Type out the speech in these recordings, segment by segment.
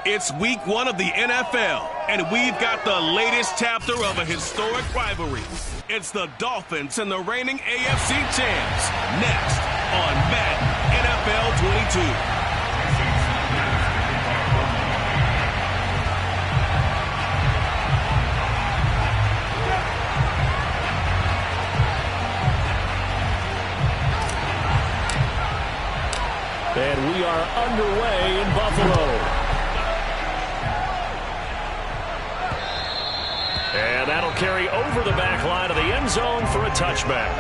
It's week 1 of the NFL, and we've got the latest chapter of a historic rivalry. It's the Dolphins and the reigning AFC champs. Next on Madden NFL 22. And we are underway in Buffalo. And that'll carry over the back line of the end zone for a touchback.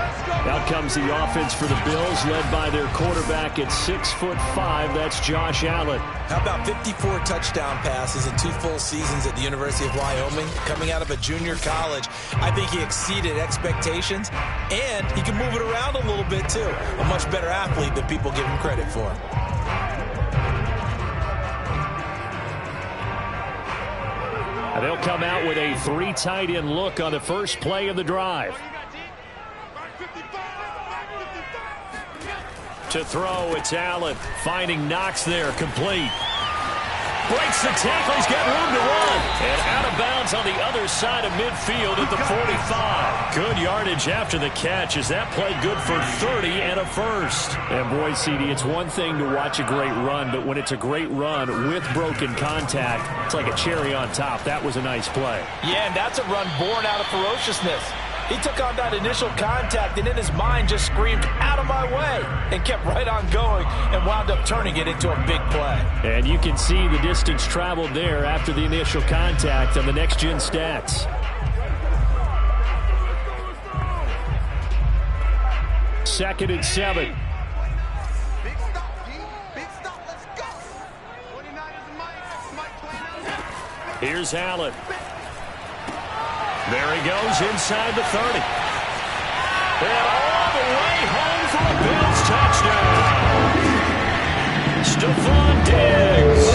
Out comes the offense for the Bills, led by their quarterback at 6'5". That's Josh Allen. How about 54 touchdown passes in 2 full seasons at the University of Wyoming? Coming out of a junior college, I think he exceeded expectations, and he can move it around a little bit too. A much better athlete than people give him credit for. They'll come out with a 3 tight end look on the first play of the drive. To throw, it's Allen. Finding Knox there, complete. Breaks the tackle, he's got room to run. And out of bounds on the other side of midfield at the 45. Good yardage after the catch as that play good for 30 and a first. And boy, CD, it's one thing to watch a great run, but when it's a great run with broken contact, it's like a cherry on top. That was a nice play. Yeah, and that's a run born out of ferociousness. He took on that initial contact and in his mind just screamed, "Out of my way," and kept right on going and wound up turning it into a big play. And you can see the distance traveled there after the initial contact on the next-gen stats. Second and 7. Big stop, G. Big stop. Let's go. 29 is Mike. Here's Allen. There he goes inside the 30. And all the way home for a Bills touchdown. Stephon Diggs,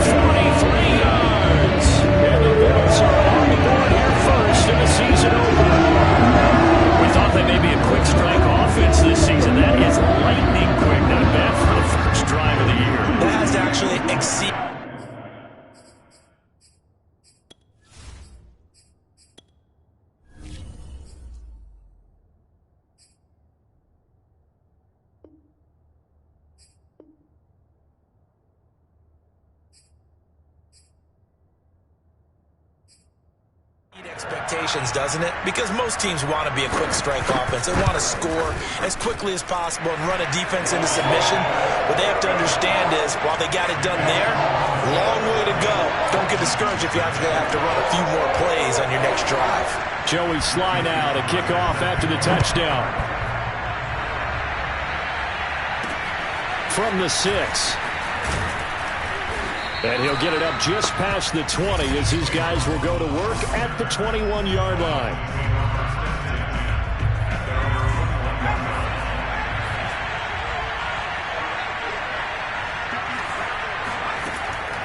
43 yards. And the Bills are on the board here first in the season opener. We thought they may be a quick strike offense this season. That is lightning quick. Not bad for the first drive of the year. That has actually exceeded. Expectations, doesn't it? Because most teams want to be a quick strike offense. They want to score as quickly as possible and run a defense into submission. What they have to understand is, while they got it done there, long way to go. Don't get discouraged if you have to run a few more plays on your next drive. Joey slide out, a kickoff after the touchdown. From the 6. And he'll get it up just past the 20 as his guys will go to work at the 21-yard line.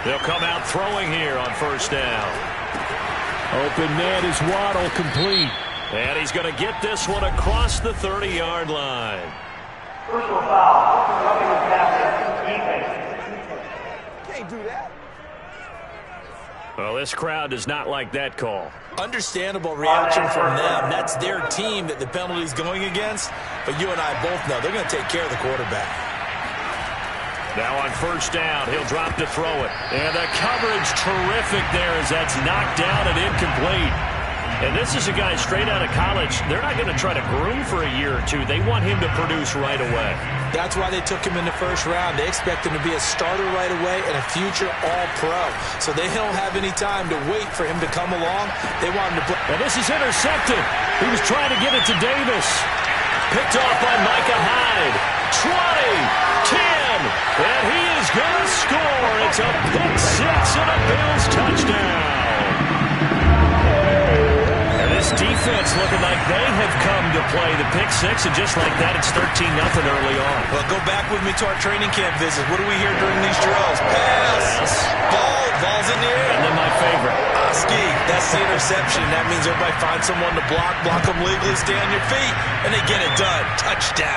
They'll come out throwing here on first down. Open man is Waddle, complete. And he's going to get this one across the 30-yard line. Personal foul. Defense. Can't do that. Well, this crowd does not like that call. Understandable reaction from them. That's their team that the penalty is going against. But you and I both know they're going to take care of the quarterback. Now on first down, he'll drop to throw it. And the coverage terrific there as that's knocked down and incomplete. And this is a guy straight out of college. They're not going to try to groom for a year or two. They want him to produce right away. That's why they took him in the first round. They expect him to be a starter right away and a future all-pro. So they don't have any time to wait for him to come along. They want him to play. And this is intercepted. He was trying to get it to Davis. Picked off by Micah Hyde. 20, 10, and he is going to score. It's a pick six and a Bills touchdown. This defense looking like they have come to play the pick six, and just like that, it's 13-0 early on. Well, go back with me to our training camp visit. What do we hear during these drills? Pass. Ball's in the air. And then my favorite. Ski. That's the interception. That means everybody finds someone to block them legally, stay on your feet, and they get it done. Touchdown.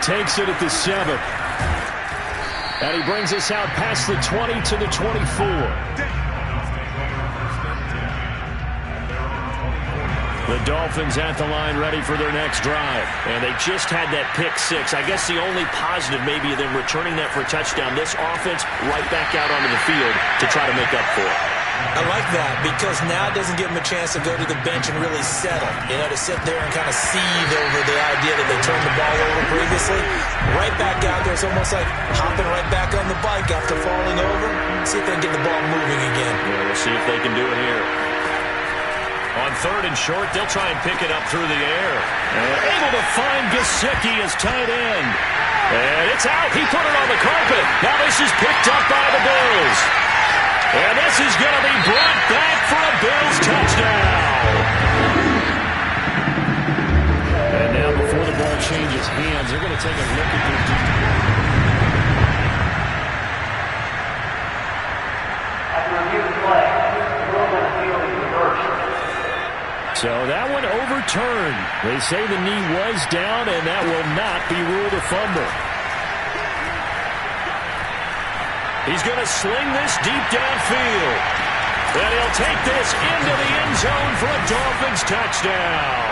Takes it at the 7. And he brings us out past the 20 to the 24. The Dolphins at the line ready for their next drive. And they just had that pick six. I guess the only positive maybe of them returning that for a touchdown. This offense right back out onto the field to try to make up for it. I like that because now it doesn't give them a chance to go to the bench and really settle. You know, to sit there and kind of seethe over the idea that they turned the ball over previously. Right back out there. It's almost like hopping right back on the bike after falling over. See if they can get the ball moving again. Yeah, we'll see if they can do it here. On third and short, they'll try and pick it up through the air. And able to find Gesicki as tight end. And it's out. He put it on the carpet. Now this is picked up by the Bills. And this is going to be brought back for a Bills touchdown. And now before the ball changes hands, they're going to take a look at their defense. After review of play, the rule on the field is reversed. So that one overturned. They say the knee was down, and that will not be ruled a fumble. He's going to sling this deep downfield. And he'll take this into the end zone for a Dolphins touchdown.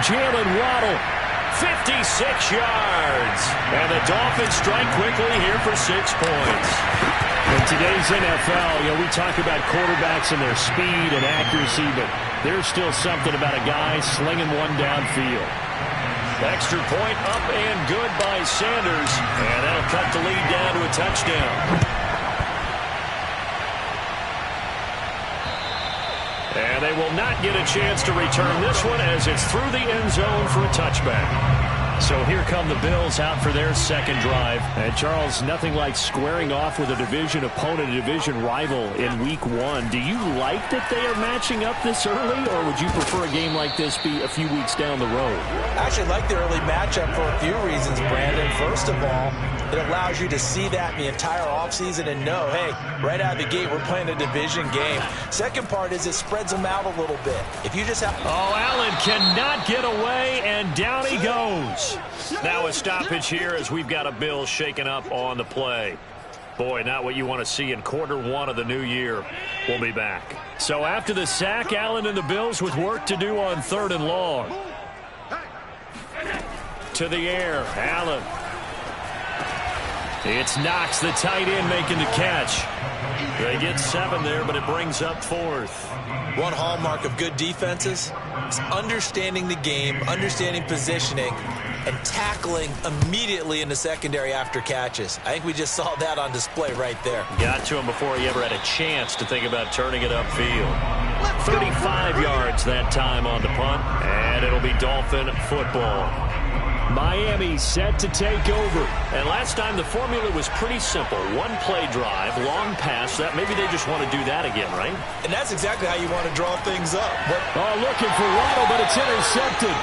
Jalen Waddle, 56 yards. And the Dolphins strike quickly here for 6 points. In today's NFL, we talk about quarterbacks and their speed and accuracy, but there's still something about a guy slinging one downfield. Extra point up and good by Sanders, and that'll cut the lead down to a touchdown. And they will not get a chance to return this one as it's through the end zone for a touchback. So here come the Bills out for their second drive. And Charles, nothing like squaring off with a division opponent, a division rival in week 1. Do you like that they are matching up this early, or would you prefer a game like this be a few weeks down the road? I actually like the early matchup for a few reasons, Brandon. First of all, it allows you to see that in the entire offseason and know, hey, right out of the gate, we're playing a division game. Second part is it spreads them out a little bit. If you just have... Oh, Allen cannot get away, and down he goes. Now a stoppage here as we've got a Bills shaken up on the play. Boy, not what you want to see in quarter 1 of the new year. We'll be back. So after the sack, Allen and the Bills with work to do on 3rd and long. To the air, Allen. It's Knox, the tight end, making the catch. They get 7 there, but it brings up 4th. One hallmark of good defenses is understanding the game, understanding positioning, and tackling immediately in the secondary after catches. I think we just saw that on display right there. Got to him before he ever had a chance to think about turning it upfield. 35 yards that time on the punt, and it'll be Dolphin football. Miami set to take over. And last time the formula was pretty simple. One play drive, long pass. That maybe they just want to do that again, right? And that's exactly how you want to draw things up. Looking for Waddle, but it's intercepted.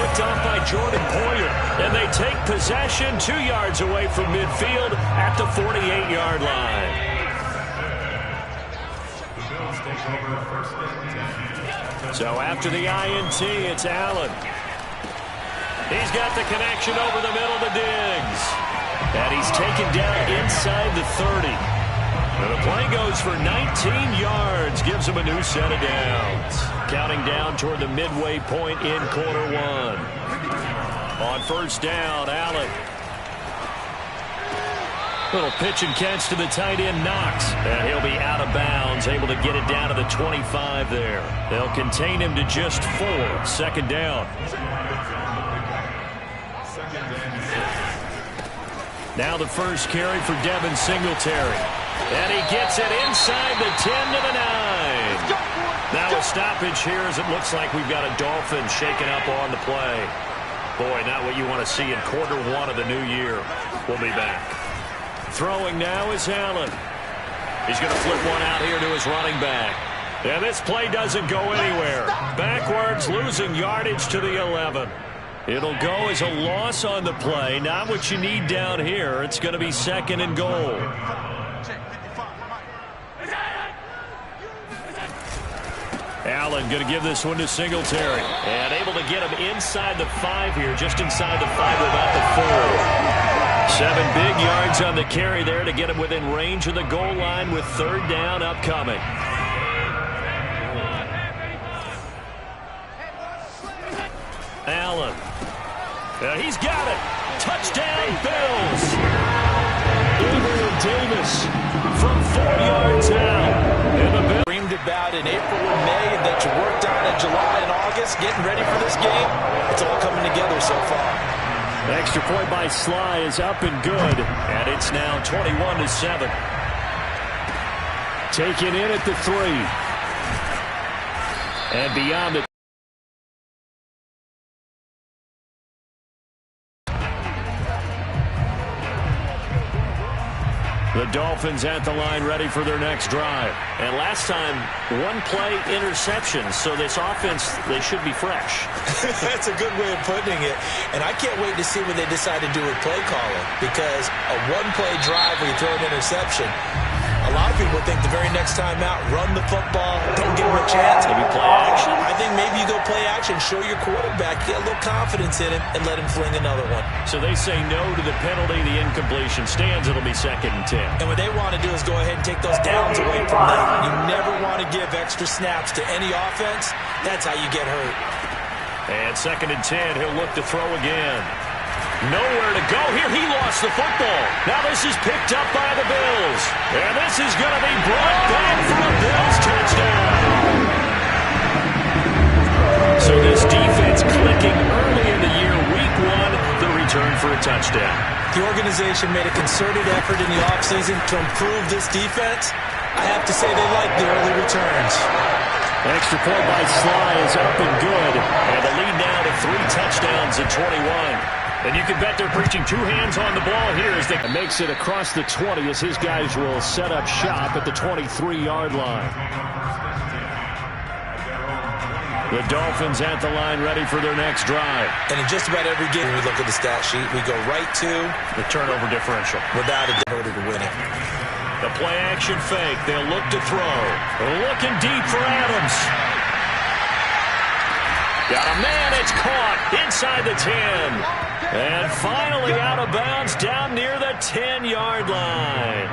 Picked off by Jordan Poyer. And they take possession 2 yards away from midfield at the 48-yard line. So after the INT, it's Allen. He's got the connection over the middle to Diggs. And he's taken down inside the 30. And the play goes for 19 yards, gives him a new set of downs. Counting down toward the midway point in quarter one. On first down, Allen. Little pitch and catch to the tight end, Knox. And he'll be out of bounds, able to get it down to the 25 there. They'll contain him to just 4. Second down. Now the first carry for Devin Singletary. And he gets it inside the 10 to the 9. Now a stoppage here as it looks like we've got a Dolphin shaking up on the play. Boy, not what you want to see in quarter one of the new year. We'll be back. Throwing now is Allen. He's going to flip one out here to his running back. And this play doesn't go anywhere. Backwards, losing yardage to the 11. It'll go as a loss on the play. Not what you need down here. It's going to be second and goal. Allen going to give this one to Singletary. And able to get him inside the 5 here. Just inside the 5 about the 4. 7 big yards on the carry there to get him within range of the goal line with third down upcoming. Allen. He's got it. Touchdown, Bills. Gabriel Davis from 4 yards out. And the Bills dreamed about in April and May and that you worked on in July and August, getting ready for this game. It's all coming together so far. Extra point by Sly is up and good, and it's now 21-7. Taken in at the 3. And beyond the Dolphins at the line ready for their next drive. And last time, 1 play interception, so this offense, they should be fresh. That's a good way of putting it. And I can't wait to see what they decide to do with play calling, because a 1-play drive where you throw an interception, a lot of people think the very next time out, run the football, don't give him a chance. Maybe play action? I think maybe you go play action, show your quarterback, get a little confidence in him, and let him fling another one. So they say no to the penalty. The incompletion stands. It'll be second and 10. And what they want to do is go ahead and take those downs away from them. You never want to give extra snaps to any offense. That's how you get hurt. And second and 10, he'll look to throw again. Nowhere to go here. He lost the football. Now this is picked up by the Bills. And this is going to be brought back for a Bills touchdown. So this defense clicking early in the year, week 1, the return for a touchdown. The organization made a concerted effort in the offseason to improve this defense. I have to say they like the early returns. Extra point by Sly is up and good. And the lead now to 3 touchdowns at 21. And you can bet they're preaching 2 hands on the ball here as they makes it across the 20 as his guys will set up shop at the 23-yard line. The Dolphins at the line ready for their next drive. And in just about every game we look at the stat sheet, we go right to the turnover differential. Without a doubt to win it. The play action fake. They'll look to throw. Looking deep for Adams. Got a man. It's caught inside the 10. And finally out of bounds down near the 10-yard line.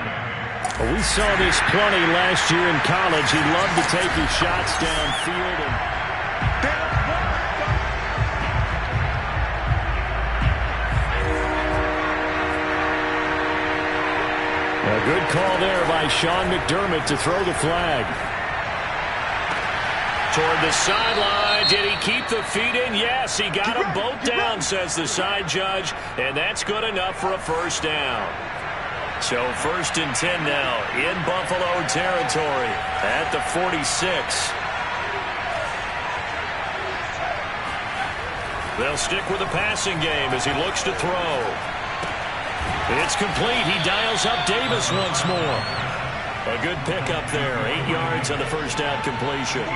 Well, we saw this plenty last year in college. He loved to take his shots downfield. A good call there by Sean McDermott to throw the flag. Toward the sideline. Did he keep the feet in? Yes, he got them both down, says the side judge. And that's good enough for a first down. So first and 10 now in Buffalo territory at the 46. They'll stick with the passing game as he looks to throw. It's complete. He dials up Davis once more. A good pickup there. 8 yards on the first down completion.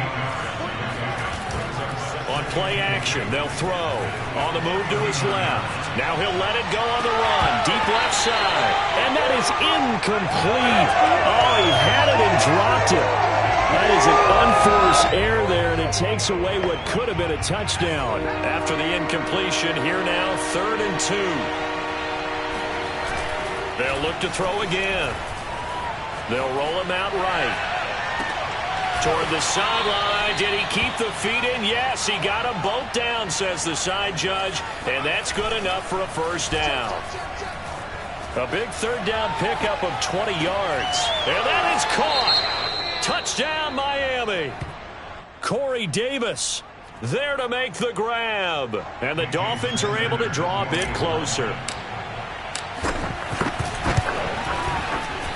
On play action, they'll throw. On the move to his left. Now he'll let it go on the run. Deep left side. And that is incomplete. Oh, he had it and dropped it. That is an unforced error there, and it takes away what could have been a touchdown. After the incompletion, here now, 3rd and 2. They'll look to throw again. They'll roll him out right. Toward the sideline. Did he keep the feet in? Yes, he got them both down, says the side judge. And that's good enough for a first down. A big third down pickup of 20 yards. And that is caught. Touchdown, Miami. Corey Davis there to make the grab. And the Dolphins are able to draw a bit closer.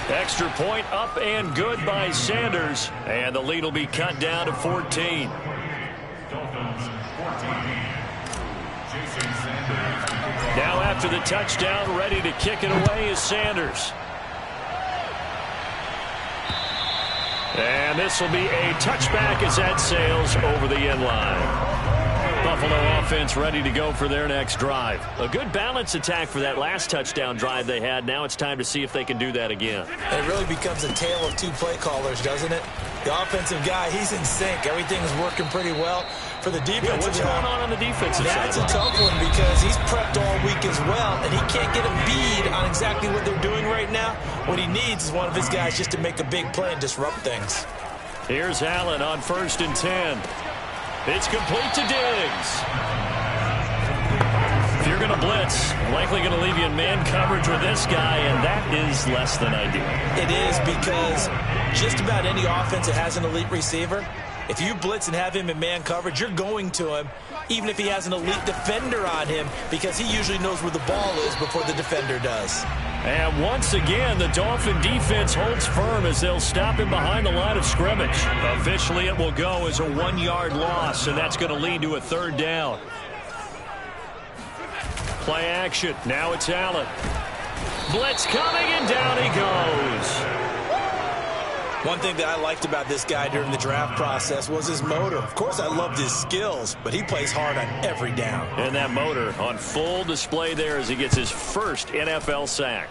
Extra point up and good by Sanders. And the lead will be cut down to 14. Now after the touchdown, ready to kick it away is Sanders. And this will be a touchback as that sails over the end line. Buffalo offense ready to go for their next drive. A good balance attack for that last touchdown drive they had. Now it's time to see if they can do that again. It really becomes a tale of two play callers, doesn't it? The offensive guy, he's in sync. Everything's working pretty well. For the defensive what's going on the defensive side? That's a tough one because he's prepped all week as well, and he can't get a bead on exactly what they're doing right now. What he needs is one of his guys just to make a big play and disrupt things. Here's Allen on 1st and 10. It's complete to Diggs. If you're going to blitz, likely going to leave you in man coverage with this guy, and that is less than ideal. It is because just about any offense that has an elite receiver, if you blitz and have him in man coverage, you're going to him, even if he has an elite defender on him, because he usually knows where the ball is before the defender does. And once again, the Dolphin defense holds firm as they'll stop him behind the line of scrimmage. Officially, it will go as a 1-yard loss, and that's going to lead to a third down. Play action. Now it's Allen. Blitz coming, and down he goes. One thing that I liked about this guy during the draft process was his motor. Of course, I loved his skills, but he plays hard on every down. And that motor on full display there as he gets his first NFL sack.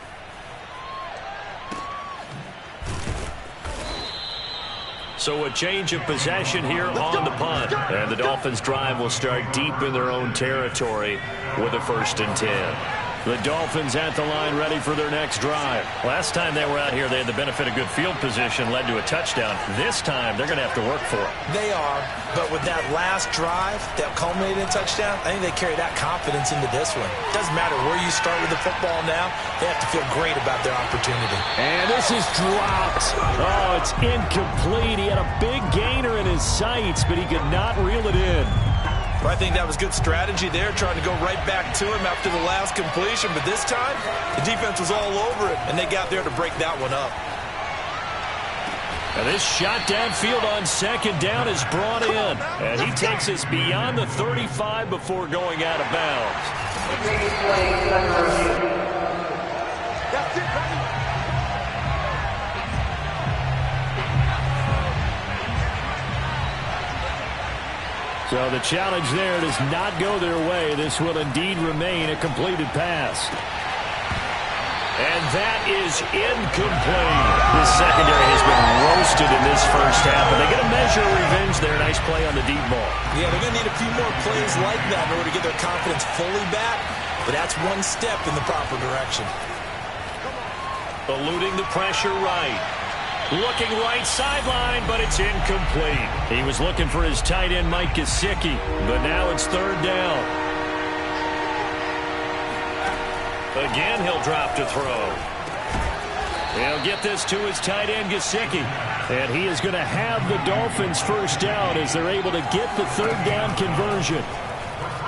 So a change of possession here on the punt. And the Dolphins drive will start deep in their own territory with a 1st and 10. The Dolphins at the line ready for their next drive. Last time they were out here, they had the benefit of good field position, led to a touchdown. This time, they're going to have to work for it. They are, but with that last drive that culminated in a touchdown, I think they carry that confidence into this one. Doesn't matter where you start with the football now, they have to feel great about their opportunity. And this is dropped. Oh, it's incomplete. He had a big gainer in his sights, but he could not reel it in. I think that was good strategy there, trying to go right back to him after the last completion. But this time, the defense was all over it, and they got there to break that one up. And this shot downfield on 2nd down is brought in. And he takes us beyond the 35 before going out of bounds. That's it, buddy. So the challenge there does not go their way. This will indeed remain a completed pass. And that is incomplete. The secondary has been roasted in this first half, and they get a measure of revenge there. Nice play on the deep ball. Yeah, they're going to need a few more plays like that in order to get their confidence fully back, but that's one step in the proper direction. Eluding the pressure right. Looking right sideline, but it's incomplete. He was looking for his tight end, Mike Gesicki, but now it's 3rd down. Again, he'll drop to throw. He'll get this to his tight end, Gesicki. And he is going to have the Dolphins' first down as they're able to get the 3rd down conversion.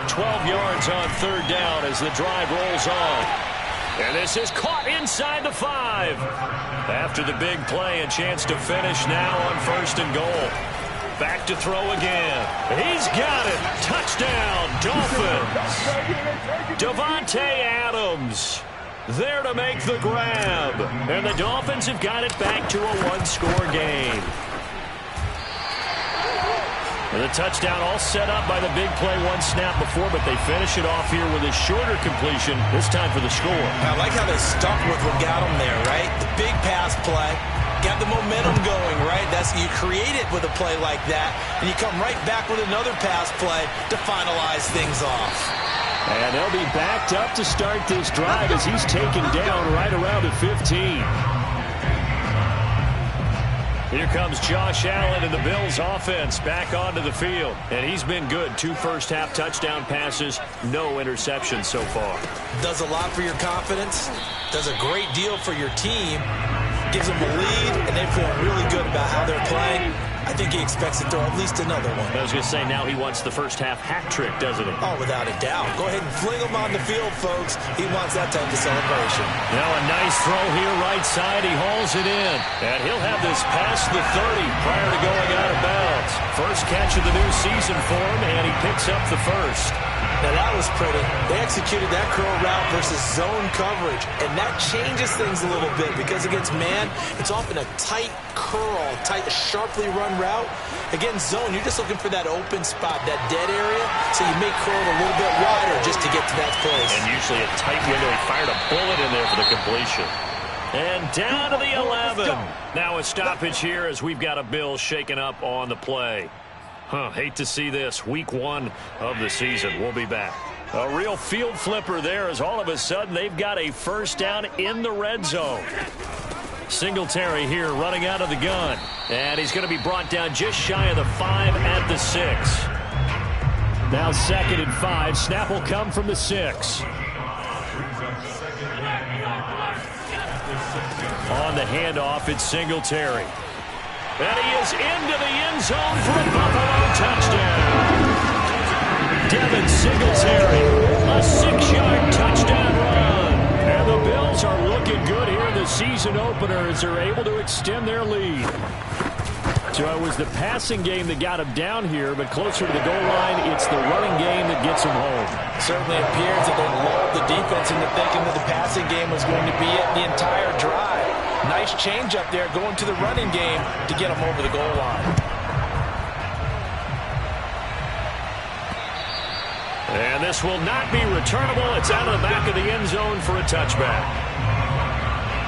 12 yards on 3rd down as the drive rolls on. And this is caught inside the 5. After the big play, a chance to finish now on 1st and goal. Back to throw again. He's got it. Touchdown, Dolphins. Davante Adams there to make the grab. And the Dolphins have got it back to a 1-score game. And the touchdown all set up by the big play, 1 snap before, but they finish it off here with a shorter completion, this time for the score. I like how they stuck with what got them there, right? The big pass play, got the momentum going, right? That's you create it with a play like that, and you come right back with another pass play to finalize things off. And they'll be backed up to start this drive as he's taken down right around the 15. Here comes Josh Allen and the Bills offense back onto the field. And he's been good. 2 first-half touchdown passes, no interceptions so far. Does a lot for your confidence. Does a great deal for your team. Gives them a lead, and they feel really good about how they're playing. I think he expects to throw at least another one. I was going to say, now he wants the first-half hat trick, doesn't he? Oh, without a doubt. Go ahead and fling him on the field, folks. He wants that type of celebration. Now a nice throw here, right side. He hauls it in. And he'll have this past the 30 prior to going out of bounds. First catch of the new season for him, and he picks up the first. Now that was pretty. They executed that curl route versus zone coverage, and that changes things a little bit because against man, it's often a tight curl, sharply run route. Against zone, you're just looking for that open spot, that dead area, so you may curl it a little bit wider just to get to that place. And usually a tight window. He fired a bullet in there for the completion. And down to the 11. Now a stoppage here as we've got a Bill shaken up on the play. Hate to see this. Week 1 of the season. We'll be back. A real field flipper there as all of a sudden they've got a first down in the red zone. Singletary here running out of the gun. And he's going to be brought down just shy of the 5 at the 6. Now 2nd and 5. Snap will come from the 6. On the handoff, it's Singletary. And he is into the end zone for a Buffalo touchdown. Devin Singletary, a 6-yard touchdown run. And the Bills are looking good here in the season opener as they're able to extend their lead. So it was the passing game that got him down here, but closer to the goal line, it's the running game that gets him home. Certainly appears that they lulled the defense into thinking that the passing game was going to be it the entire drive. Nice change up there going to the running game to get him over the goal line. And this will not be returnable. It's out of the back of the end zone for a touchback.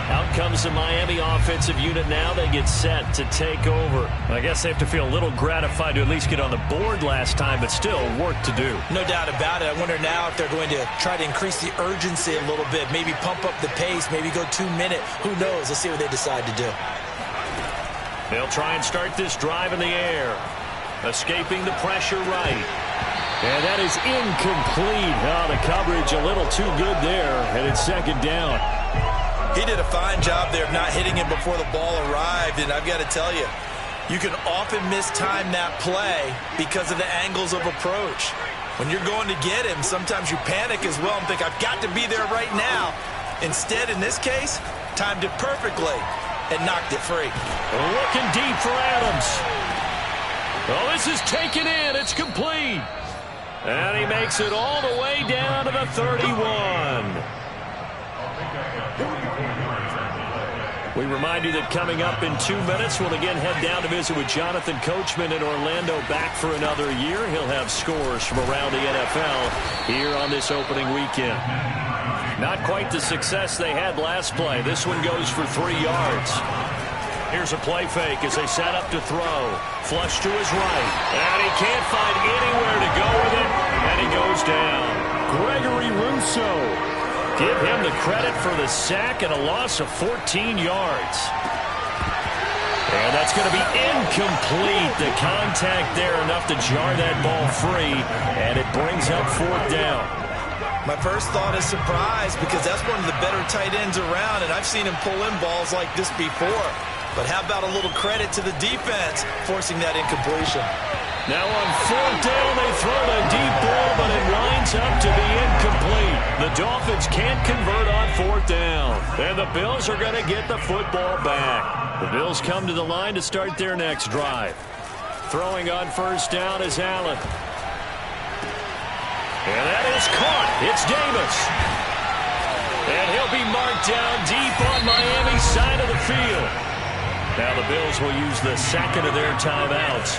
Out comes the Miami offensive unit now. They get set to take over. I guess they have to feel a little gratified to at least get on the board last time, but still work to do. No doubt about it. I wonder now if they're going to try to increase the urgency a little bit, maybe pump up the pace, maybe go 2-minute. Who knows? Let's see what they decide to do. They'll try and start this drive in the air. Escaping the pressure right. And that is incomplete. Oh, the coverage a little too good there, and it's 2nd down. He did a fine job there of not hitting him before the ball arrived, and I've got to tell you, you can often mistime that play because of the angles of approach. When you're going to get him, sometimes you panic as well and think, I've got to be there right now. Instead, in this case, timed it perfectly and knocked it free. Looking deep for Adams. Oh, this is taken in. It's complete. And he makes it all the way down to the 31. We remind you that coming up in 2 minutes, we'll again head down to visit with Jonathan Coachman in Orlando, back for another year. He'll have scores from around the NFL here on this opening weekend. Not quite the success they had last play. This one goes for 3 yards. Here's a play fake as they set up to throw. Flush to his right. And he can't find anywhere to go with it. And he goes down. Gregory Rousseau. Give him the credit for the sack and a loss of 14 yards. And that's going to be incomplete. The contact there enough to jar that ball free. And it brings up 4th down. My first thought is surprise because that's one of the better tight ends around, and I've seen him pull in balls like this before. But how about a little credit to the defense forcing that incompletion? Now on 4th down, they throw the deep ball, but it winds up to be incomplete. The Dolphins can't convert on 4th down. And the Bills are going to get the football back. The Bills come to the line to start their next drive. Throwing on 1st down is Allen. And that is caught. It's Davis. And he'll be marked down deep on Miami's side of the field. Now the Bills will use the 2nd of their timeouts,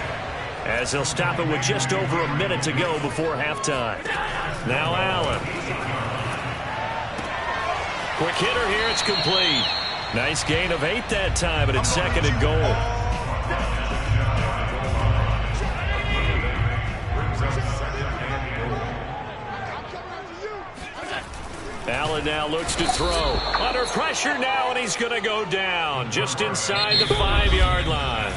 as they'll stop it with just over a minute to go before halftime. Now Allen. Quick hitter here, it's complete. Nice gain of 8 that time, but it's 2nd and goal. Allen now looks to throw. Under pressure now, and he's going to go down just inside the 5-yard line.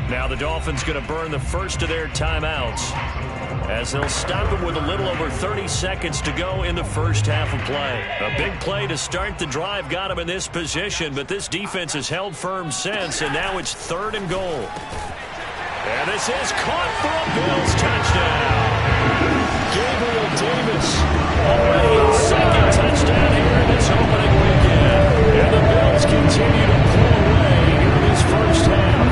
Now the Dolphins going to burn the first of their timeouts as they'll stop him with a little over 30 seconds to go in the first half of play. A big play to start the drive got him in this position, but this defense has held firm since, and now it's 3rd and goal. And this is caught for a Bills touchdown. Gabriel Davis already his second touchdown here in this opening weekend. And the Bills continue to pull away here in this first half.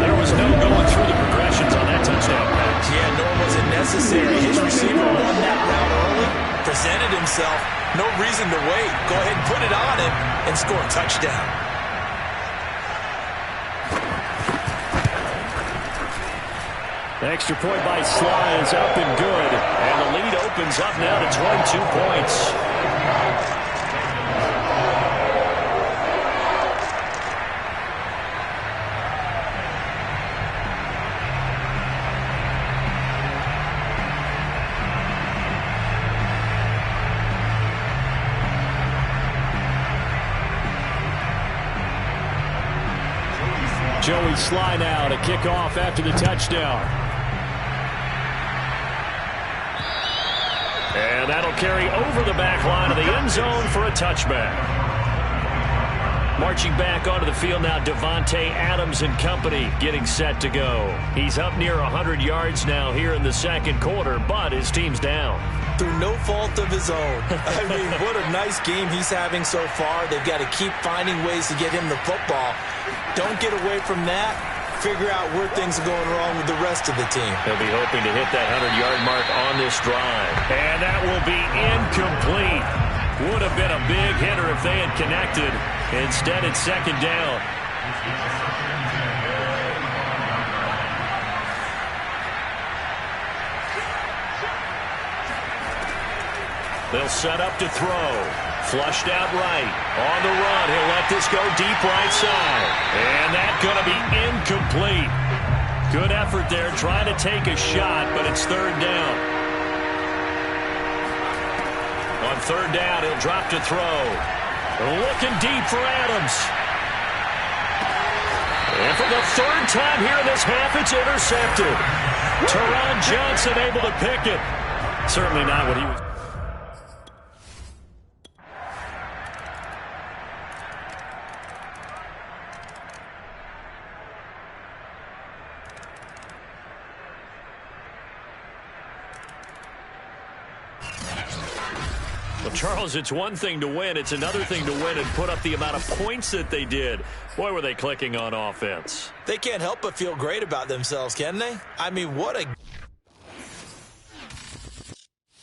There was no going through the progressions on that touchdown pass. Yeah, nor was it necessary. His receiver won that route early, presented himself, no reason to wait. Go ahead and put it on him and score a touchdown. Extra point by Sly is up and good. And the lead opens up now to 22 points. Joey Sly now to kick off after the touchdown. And that'll carry over the back line of the end zone for a touchback. Marching back onto the field now, Devontae Adams and company getting set to go. He's up near 100 yards now here in the second quarter, but his team's down. Through no fault of his own. I mean, what a nice game he's having so far. They've got to keep finding ways to get him the football. Don't get away from that. Figure out where things are going wrong with the rest of the team. They'll be hoping to hit that 100-yard mark on this drive. And that will be incomplete. Would have been a big hitter if they had connected. Instead, it's 2nd down. They'll set up to throw. Flushed out right. On the run, he'll let this go deep right side. And that's going to be incomplete. Good effort there, trying to take a shot, but it's 3rd down. On 3rd down, he'll drop to throw. Looking deep for Adams. And for the 3rd time here in this half, it's intercepted. Teron Johnson able to pick it. Certainly not what he was. Well, Charles, it's one thing to win. It's another thing to win and put up the amount of points that they did. Boy, were they clicking on offense. They can't help but feel great about themselves, can they? I mean, what a